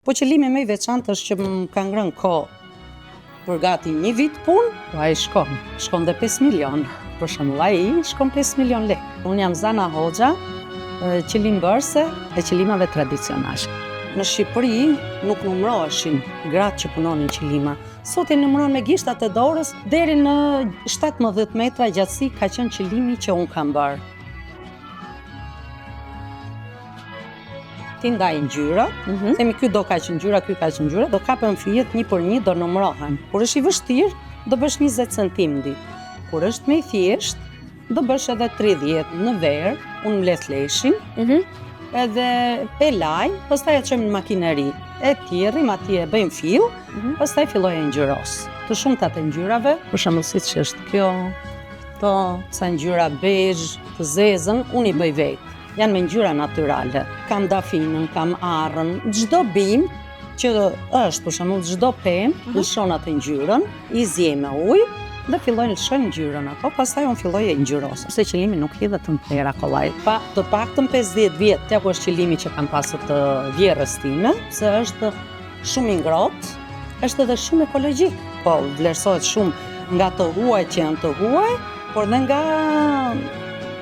Po qëllimi më i veçantë është që më ka ngrënë kohë për gati 1 vit punë, po ai shkon dhe 5 milion. Për shembull, ai shkon 5 milion lekë. Unë jam Zana Hoxha, qëllimbërse e qëllimave tradicionale. Në Shqipëri nuk numëroheshin gratë që punonin qëllima. Sot e numëron me gishtat e dorës, deri në 17 metra gjatësi ka qenë qëllimi që unë kam bërë. Ti ndaj ngjyra, themi ky do kaq ngjyra, ky kaq ngjyra, do kapen fyjet 1 për 1, do numërohen. Kur është i vështirë, do bësh 20 cm. Kur është më i thjeshtë, do bësh edhe 30 në verë, unë mbledh leshin, edhe e laj, pastaj e çojmë në makineri. E tjerrim atje, e bëjmë fill, pastaj filloj e ngjyros. Të shumtat e ngjyrave, për shembull siç është kjo, po, sa ngjyra bezh, të zezën, unë i bëj vetë. Janë me ngjyra natyrale. Kam dafinën, kam arrën, çdo bimë që është, për shembull, çdo pemë lëshon atë ngjyrën, i zje me ujë dhe fillojnë lëshojnë ngjyrën ato, pastaj unë filloj e ngjyros. Se qëllimi nuk hidhet në plera kollaj. Pa të paktën 50 vjet, tek është qëllimi që kam pasur të vjerrës time, se është shumë i ngrohtë, është edhe shumë ekologjik. Po vlerësohet shumë nga të huaj që janë të huaj, por dhe nga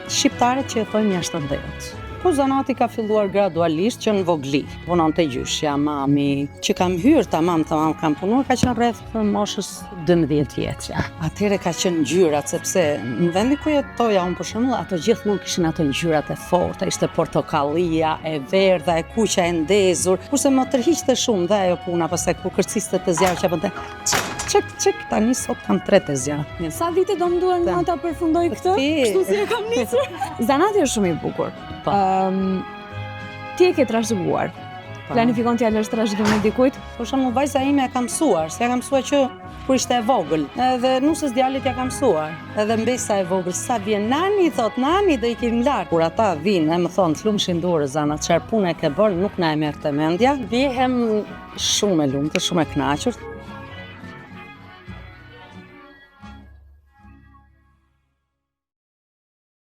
shqiptarët që e thonë jashtë ndërët. Po zanati ka filluar gradualisht që në vogli. Punon te gjyshja, mami, që kam hyrë tamam kam punuar, ka qenë rreth moshës 12 vjeçja. Atëherë ka qenë ngjyrat, sepse në vendin ku jetoja unë për shembull, ato gjithmonë kishin ato ngjyrat e forta, ishte portokallia, e verdha, e kuqja e ndezur, kurse më tërhiqte shumë dhe ajo puna, pastaj kur kërciste të zjarr që bënte çek, tani sot kam 3 të zjarr. Sa vite do më duhen nga ta përfundoj këtë? Kështu si e kam nisur. Zanati është shumë i bukur. Ti e ke trashëguar. Planifikon t'ja lësh trashëgimin dikujt? Për shembull, vajza ime e ka mësuar, se ja ka mësuar që kur ishte e vogël. Edhe nusës djalit ja ka mësuar. Edhe mbesa e vogël, sa vjen nani, thot nani, do i kemi larg. Kur ata vinë e më thon, "Lumshin dorë Zana, çfarë punë ke bërë, nuk na e merrte mendja." Vihem shumë e lumtur, shumë e kënaqur.